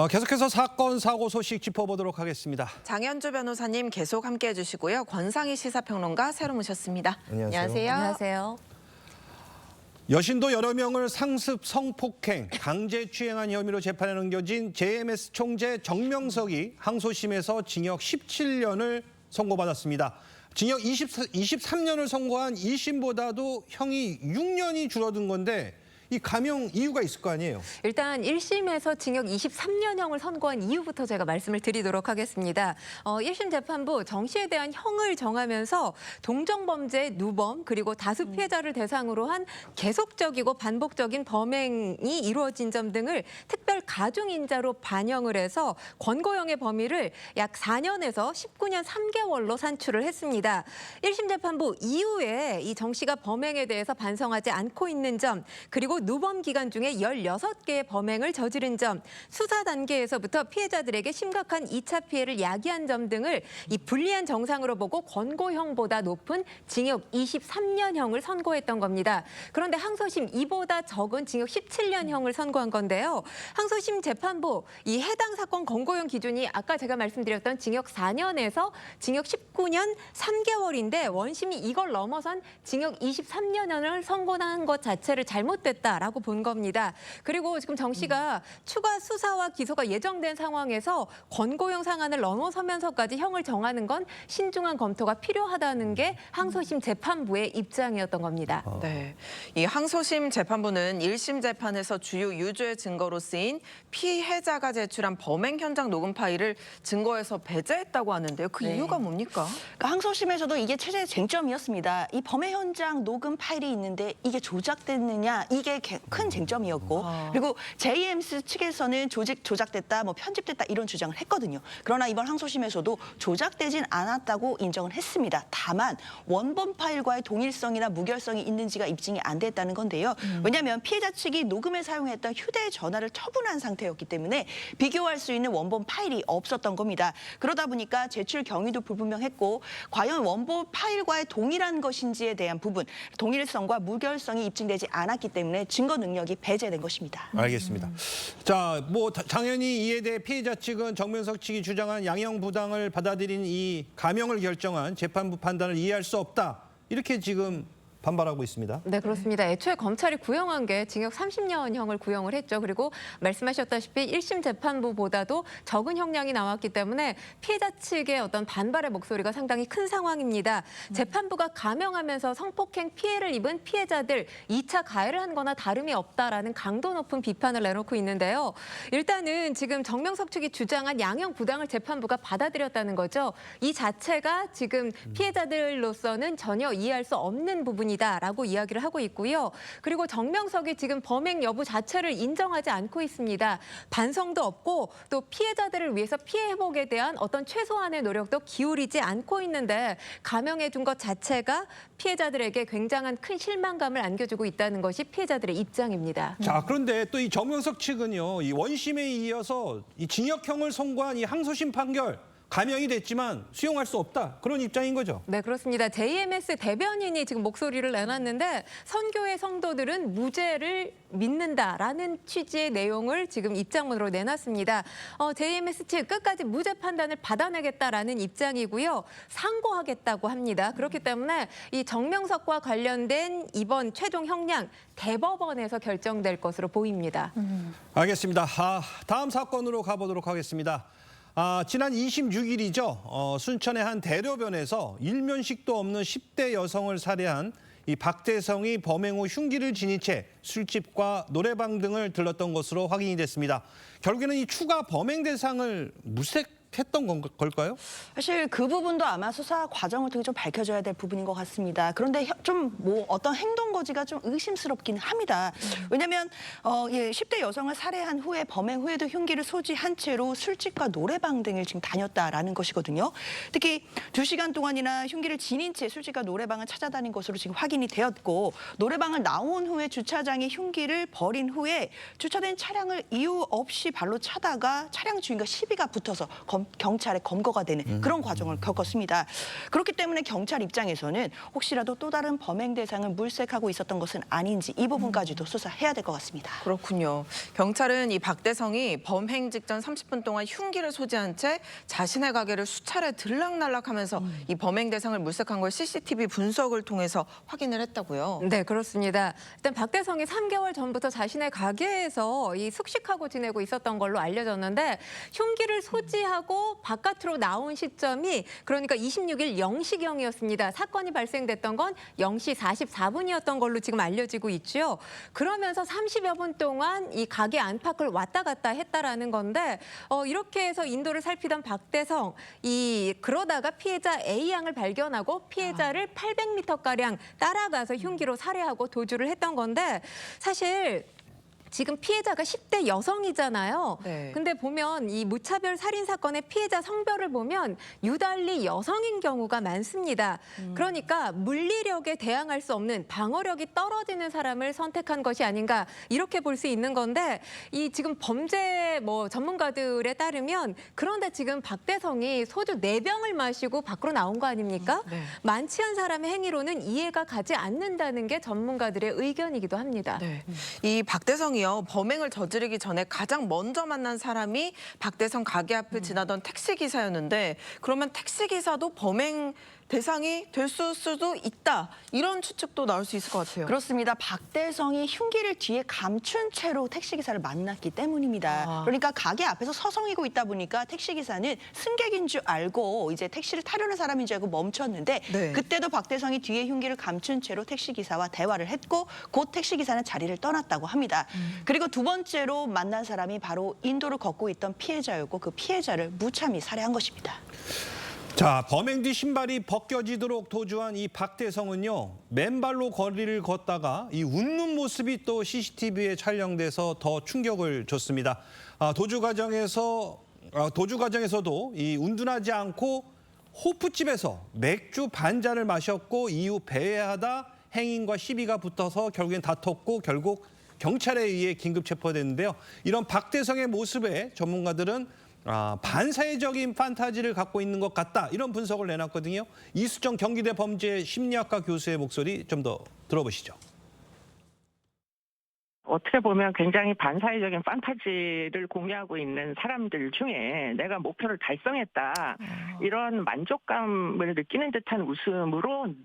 계속해서 사건, 사고 소식 짚어보도록 하겠습니다. 장현주 변호사님 계속 함께해 주시고요. 권상희 시사평론가 새로 모셨습니다. 안녕하세요. 안녕하세요. 여신도 여러 명을 상습 성폭행, 강제추행한 혐의로 재판에 넘겨진 JMS 총재 정명석이 항소심에서 징역 17년을 선고받았습니다. 징역 23년을 선고한 1심보다도 형이 6년이 줄어든 건데 이 감형 이유가 있을 거 아니에요? 일단 1심에서 징역 23년형을 선고한 이유부터 제가 말씀을 드리도록 하겠습니다. 1심 재판부 정 씨에 대한 형을 정하면서 동정범죄, 누범 그리고 다수 피해자를 대상으로 한 계속적이고 반복적인 범행이 이루어진 점 등을 특별 가중인자로 반영을 해서 권고형의 범위를 약 4년에서 19년 3개월로 산출을 했습니다. 1심 재판부 이후에 이 정 씨가 범행에 대해서 반성하지 않고 있는 점 그리고 누범 기간 중에 16개의 범행을 저지른 점, 수사 단계에서부터 피해자들에게 심각한 2차 피해를 야기한 점 등을 이 불리한 정상으로 보고 권고형보다 높은 징역 23년형을 선고했던 겁니다. 그런데 항소심 이보다 적은 징역 17년형을 선고한 건데요. 항소심 재판부 이 해당 사건 권고형 기준이 아까 제가 말씀드렸던 징역 4년에서 징역 19년 3개월인데 원심이 이걸 넘어선 징역 23년형을 선고한 것 자체를 잘못됐다라고 본 겁니다. 그리고 지금 정 씨가 추가 수사와 기소가 예정된 상황에서 권고형 상한을 넘어서면서까지 형을 정하는 건 신중한 검토가 필요하다는 게 항소심 재판부의 입장이었던 겁니다. 네, 이 항소심 재판부는 1심 재판에서 주요 유죄 증거로 쓰인 피해자가 제출한 범행 현장 녹음 파일을 증거에서 배제했다고 하는데요. 그 이유가 뭡니까? 그러니까 항소심에서도 이게 최대 쟁점이었습니다. 이 범행 현장 녹음 파일이 있는데 이게 조작됐느냐 이게 큰 쟁점이었고 그리고 JMS 측에서는 조작됐다, 뭐 편집됐다 이런 주장을 했거든요. 그러나 이번 항소심에서도 조작되진 않았다고 인정을 했습니다. 다만 원본 파일과의 동일성이나 무결성이 있는지가 입증이 안 됐다는 건데요. 왜냐하면 피해자 측이 녹음에 사용했던 휴대전화를 처분한 상태였기 때문에 비교할 수 있는 원본 파일이 없었던 겁니다. 그러다 보니까 제출 경위도 불분명했고 과연 원본 파일과의 동일한 것인지에 대한 부분, 동일성과 무결성이 입증되지 않았기 때문에 증거 능력이 배제된 것입니다. 알겠습니다. 자, 뭐 당연히 이에 대해 피해자 측은 정명석 측이 주장한 양형 부당을 받아들인 이 감형을 결정한 재판부 판단을 이해할 수 없다. 이렇게 지금 반발하고 있습니다. 네, 그렇습니다. 애초에 검찰이 구형한 게 징역 30년형을 구형을 했죠. 그리고 말씀하셨다시피 1심 재판부보다도 적은 형량이 나왔기 때문에 피해자 측의 어떤 반발의 목소리가 상당히 큰 상황입니다. 재판부가 감형하면서 성폭행 피해를 입은 피해자들 2차 가해를 한 거나 다름이 없다라는 강도 높은 비판을 내놓고 있는데요. 일단은 지금 정명석 측이 주장한 양형 부당을 재판부가 받아들였다는 거죠. 이 자체가 지금 피해자들로서는 전혀 이해할 수 없는 부분이 라고 이야기를 하고 있고요. 그리고 정명석이 지금 범행 여부 자체를 인정하지 않고 있습니다. 반성도 없고 또 피해자들을 위해서 피해 회복에 대한 어떤 최소한의 노력도 기울이지 않고 있는데 감형해 둔 것 자체가 피해자들에게 굉장한 큰 실망감을 안겨주고 있다는 것이 피해자들의 입장입니다. 자, 그런데 또 이 정명석 측은요, 이 원심에 이어서 이 징역형을 선고한 이 항소심 판결 감형이 됐지만 수용할 수 없다. 그런 입장인 거죠. 네, 그렇습니다. JMS 대변인이 지금 목소리를 내놨는데 선교의 성도들은 무죄를 믿는다라는 취지의 내용을 지금 입장문으로 내놨습니다. JMS 측 끝까지 무죄 판단을 받아내겠다라는 입장이고요. 상고하겠다고 합니다. 그렇기 때문에 이 정명석과 관련된 이번 최종 형량 대법원에서 결정될 것으로 보입니다. 알겠습니다. 다음 사건으로 가보도록 하겠습니다. 지난 26일이죠. 순천의 한 대로변에서 일면식도 없는 10대 여성을 살해한 이 박대성이 범행 후 흉기를 지닌 채 술집과 노래방 등을 들렀던 것으로 확인이 됐습니다. 결국에는 이 추가 범행 대상을 물색했던 걸까요? 사실 그 부분도 아마 수사 과정을 통해 좀 밝혀져야 될 부분인 것 같습니다. 그런데 좀 뭐 어떤 행동 거지가 좀 의심스럽긴 합니다. 왜냐하면 10대 여성을 살해한 후에 범행 후에도 흉기를 소지한 채로 술집과 노래방 등을 지금 다녔다라는 것이거든요. 특히 2시간 동안이나 흉기를 지닌 채 술집과 노래방을 찾아다닌 것으로 지금 확인이 되었고 노래방을 나온 후에 주차장에 흉기를 버린 후에 주차된 차량을 이유 없이 발로 차다가 차량 주인과 시비가 붙어서 경찰에 검거가 되는 그런 과정을 겪었습니다. 그렇기 때문에 경찰 입장에서는 혹시라도 또 다른 범행 대상을 물색하고 있었던 것은 아닌지 이 부분까지도 수사해야 될 것 같습니다. 그렇군요. 경찰은 이 박대성이 범행 직전 30분 동안 흉기를 소지한 채 자신의 가게를 수차례 들락날락하면서 이 범행 대상을 물색한 걸 CCTV 분석을 통해서 확인을 했다고요. 네, 그렇습니다. 일단 박대성이 3개월 전부터 자신의 가게에서 이 숙식하고 지내고 있었던 걸로 알려졌는데 흉기를 소지하고 바깥으로 나온 시점이 그러니까 26일 0시경이었습니다. 사건이 발생됐던 건 0시 44분이었던 걸로 지금 알려지고 있죠. 그러면서 30여 분 동안 이 가게 안팎을 왔다 갔다 했다라는 건데 이렇게 해서 인도를 살피던 박대성 그러다가 피해자 A 양을 발견하고 피해자를 800m가량 따라가서 흉기로 살해하고 도주를 했던 건데 사실 지금 피해자가 10대 여성이잖아요. 네. 근데 보면 이 무차별 살인 사건의 피해자 성별을 보면 유달리 여성인 경우가 많습니다. 그러니까 물리력에 대항할 수 없는 방어력이 떨어지는 사람을 선택한 것이 아닌가 이렇게 볼 수 있는 건데 이 지금 범죄 전문가들에 따르면 그런데 지금 박대성이 소주 4병을 마시고 밖으로 나온 거 아닙니까? 네. 만취한 사람의 행위로는 이해가 가지 않는다는 게 전문가들의 의견이기도 합니다. 네. 이 박대성이요. 범행을 저지르기 전에 가장 먼저 만난 사람이 박대성 가게 앞을 지나던 택시기사였는데 그러면 택시기사도 범행 대상이 될 수도 있다. 이런 추측도 나올 수 있을 것 같아요. 그렇습니다. 박대성이 흉기를 뒤에 감춘 채로 택시기사를 만났기 때문입니다. 그러니까 가게 앞에서 서성이고 있다 보니까 택시기사는 승객인 줄 알고 이제 택시를 타려는 사람인 줄 알고 멈췄는데 네. 그때도 박대성이 뒤에 흉기를 감춘 채로 택시기사와 대화를 했고 곧 택시기사는 자리를 떠났다고 합니다. 그리고 두 번째로 만난 사람이 바로 인도를 걷고 있던 피해자였고 그 피해자를 무참히 살해한 것입니다. 자, 범행 뒤 신발이 벗겨지도록 도주한 이 박대성은요, 맨발로 거리를 걷다가 이 웃는 모습이 또 CCTV에 촬영돼서 더 충격을 줬습니다. 도주 과정에서도 이 운둔하지 않고 호프집에서 맥주 반잔을 마셨고 이후 배회하다 행인과 시비가 붙어서 결국엔 다퉜고 결국 경찰에 의해 긴급 체포됐는데요. 이런 박대성의 모습에 전문가들은 반사회적인 판타지를 갖고 있는 것 같다. 이런 분석을 내놨거든요. 이수정 경기대 범죄 심리학과 교수의 목소리 좀 더 들어보시죠. 어떻게 보면 굉장히 반사회적인 판타지를 공유하고 있는 사람들 중에 내가 목표를 달성했다. 이런 만족감을 느끼는 듯한 웃음으로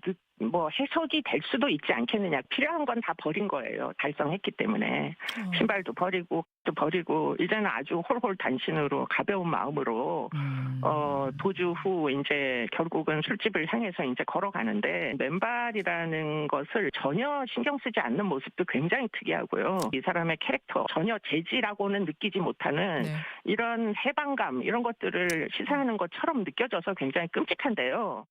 해석이 될 수도 있지 않겠느냐. 필요한 건 다 버린 거예요. 달성했기 때문에. 신발도 버리고 또 버리고 이제는 아주 홀홀 단신으로 가벼운 마음으로 도주 후 이제 결국은 술집을 향해서 이제 걸어가는데 맨발이라는 것을 전혀 신경 쓰지 않는 모습도 굉장히 특이하고요. 이 사람의 캐릭터 전혀 재지라고는 느끼지 못하는 이런 해방감 이런 것들을 시사하는 것처럼 느껴져서 굉장히 끔찍한데요.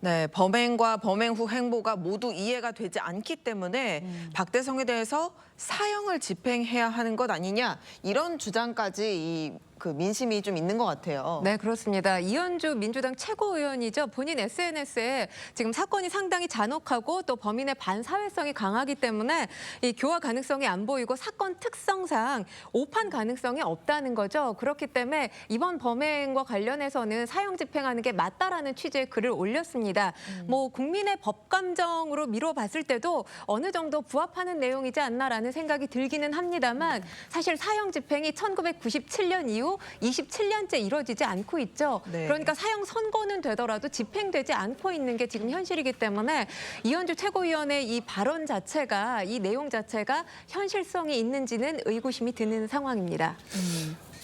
네, 범행과 범행 후 행보가 모두 이해가 되지 않기 때문에 박대성에 대해서 사형을 집행해야 하는 것 아니냐 이런 주장까지 그 민심이 좀 있는 것 같아요. 네, 그렇습니다. 이현주 민주당 최고위원이죠. 본인 SNS에 지금 사건이 상당히 잔혹하고 또 범인의 반사회성이 강하기 때문에 이 교화 가능성이 안 보이고 사건 특성상 오판 가능성이 없다는 거죠. 그렇기 때문에 이번 범행과 관련해서는 사형 집행하는 게 맞다라는 취지의 글을 올렸습니다. 국민의 법 감정으로 미뤄봤을 때도 어느 정도 부합하는 내용이지 않나라는 생각이 들기는 합니다만 사실 사형 집행이 1997년 이후 27년째 이루어지지 않고 있죠. 네. 그러니까 사형 선고는 되더라도 집행되지 않고 있는 게 지금 현실이기 때문에 이현주 최고위원의 이 발언 자체가 이 내용 자체가 현실성이 있는지는 의구심이 드는 상황입니다.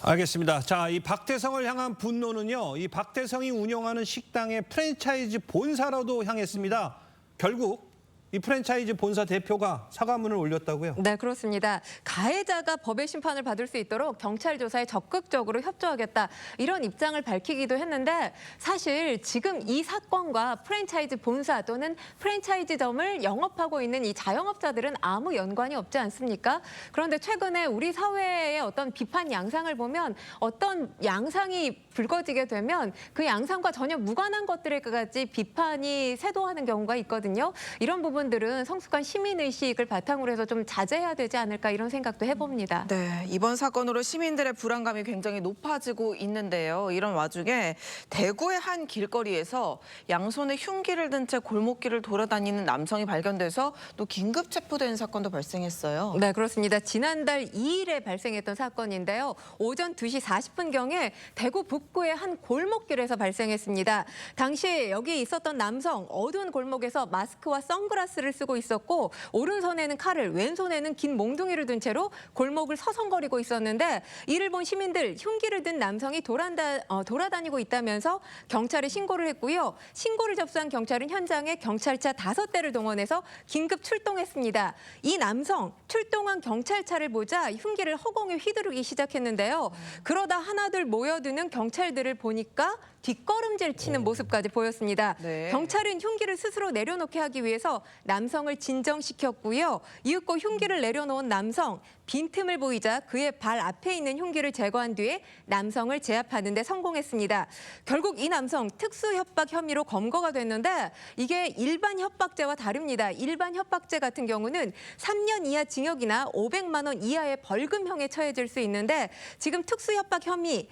알겠습니다. 자, 이 박대성을 향한 분노는요, 이 박대성이 운영하는 식당의 프랜차이즈 본사로도 향했습니다. 결국 이 프랜차이즈 본사 대표가 사과문을 올렸다고요? 네, 그렇습니다. 가해자가 법의 심판을 받을 수 있도록 경찰 조사에 적극적으로 협조하겠다 이런 입장을 밝히기도 했는데 사실 지금 이 사건과 프랜차이즈 본사 또는 프랜차이즈점을 영업하고 있는 이 자영업자들은 아무 연관이 없지 않습니까? 그런데 최근에 우리 사회의 어떤 비판 양상을 보면 어떤 양상이 불거지게 되면 그 양상과 전혀 무관한 것들에까지 비판이 쇄도하는 경우가 있거든요. 이런 부분 부분들은 성숙한 시민의식을 바탕으로 해서 좀 자제해야 되지 않을까 이런 생각도 해봅니다. 네, 이번 사건으로 시민들의 불안감이 굉장히 높아지고 있는데요. 이런 와중에 대구의 한 길거리에서 양손에 흉기를 든 채 골목길을 돌아다니는 남성이 발견돼서 또 긴급 체포된 사건도 발생했어요. 네, 그렇습니다. 지난달 2일에 발생했던 사건인데요. 오전 2시 40분경에 대구 북구의 한 골목길에서 발생했습니다. 당시 여기 있었던 남성 어두운 골목에서 마스크와 선글라스를 쓰고 있었고 오른손에는 칼을 왼손에는 긴 몽둥이를 든 채로 골목을 서성거리고 있었는데 이를 본 시민들 흉기를 든 남성이 돌아다니고 있다면서 경찰에 신고를 했고요. 신고를 접수한 경찰은 현장에 경찰차 5대를 동원해서 긴급 출동했습니다. 이 남성 출동한 경찰차를 보자 흉기를 허공에 휘두르기 시작했는데요. 그러다 하나둘 모여드는 경찰들을 보니까 뒷걸음질 치는 모습까지 보였습니다. 네. 경찰은 흉기를 스스로 내려놓게 하기 위해서 남성을 진정시켰고요. 이윽고 흉기를 내려놓은 남성 빈틈을 보이자 그의 발 앞에 있는 흉기를 제거한 뒤에 남성을 제압하는 데 성공했습니다. 결국 이 남성 특수협박 혐의로 검거가 됐는데 이게 일반 협박죄와 다릅니다. 일반 협박죄 같은 경우는 3년 이하 징역이나 500만 원 이하의 벌금형에 처해질 수 있는데 지금 특수협박 혐의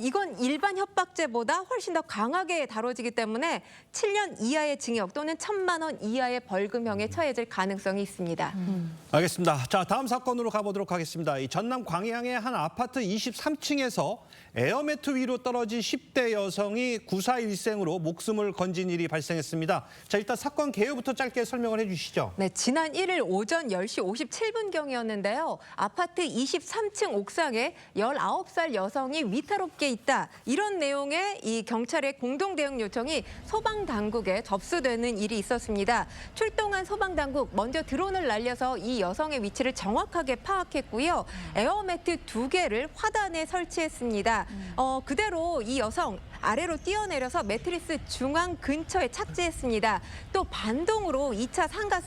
이건 일반 협박죄보다 훨씬 더 강하게 다뤄지기 때문에 7년 이하의 징역 또는 1,000만 원 이하의 벌금형에 처해질 가능성이 있습니다. 알겠습니다. 자, 다음 사건으로 가보도록 하겠습니다. 이 전남 광양의 한 아파트 23층에서 에어매트 위로 떨어진 10대 여성이 구사일생으로 목숨을 건진 일이 발생했습니다. 자, 일단 사건 개요부터 짧게 설명을 해주시죠. 네, 지난 1일 오전 10시 57분경이었는데요. 아파트 23층 옥상에 19살 여성이 위태롭게 있다. 이런 내용의 이 경찰의 공동대응 요청이 소방당국에 접수되는 일이 있었습니다. 출동한 소방당국 먼저 드론을 날려서 이 여성의 위치를 정확하게 파악했고요. 에어매트 2개를 화단에 설치했습니다. 그대로 이 여성 아래로 뛰어내려서 매트리스 중앙 근처에 착지했습니다. 또 반동으로 2차 상가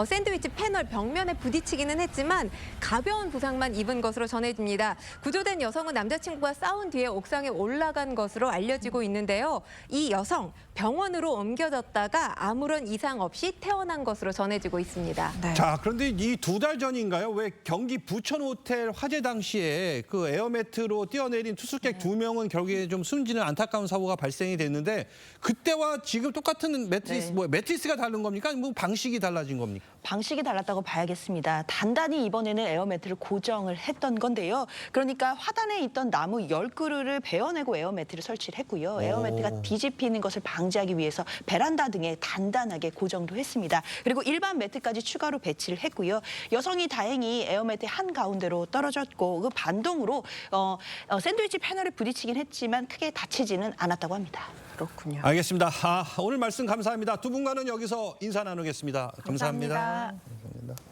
샌드위치 패널 벽면에 부딪히기는 했지만 가벼운 부상만 입은 것으로 전해집니다. 구조된 여성은 남자친구와 싸운 뒤에 옥상에 올라간 것으로 알려지고 있는데요. 이 여성 병원으로 옮겨졌다가 아무런 이상 없이 퇴원한 것으로 전해지고 있습니다. 네. 자, 그런데 이 2달 전인가요? 왜 경기 부천 호텔 화재 당시에 그 에어매트로 뛰어내린 투숙객 2명은 결국에 좀 숨지는 안타까운 사고가 발생이 됐는데 그때와 지금 똑같은 매트리스, 매트리스가 다른 겁니까? 아니면 뭐 방식이 달라진 겁니까? 방식이 달랐다고 봐야겠습니다. 단단히 이번에는 에어매트를 고정을 했던 건데요. 그러니까 화단에 있던 나무 10그루를 베어내고 에어매트를 설치를 했고요. 에어매트가 뒤집히는 것을 방지하기 위해서 베란다 등에 단단하게 고정도 했습니다. 그리고 일반 매트까지 추가로 배치를 했고요. 여성이 다행히 에어매트 한가운데로 떨어졌고 그 반동으로 샌드위치 패널에 부딪히긴 했지만 크게 다치지는 않았다고 합니다. 그렇군요. 알겠습니다. 오늘 말씀 감사합니다. 두 분과는 여기서 인사 나누겠습니다. 감사합니다. 감사합니다. 감사합니다.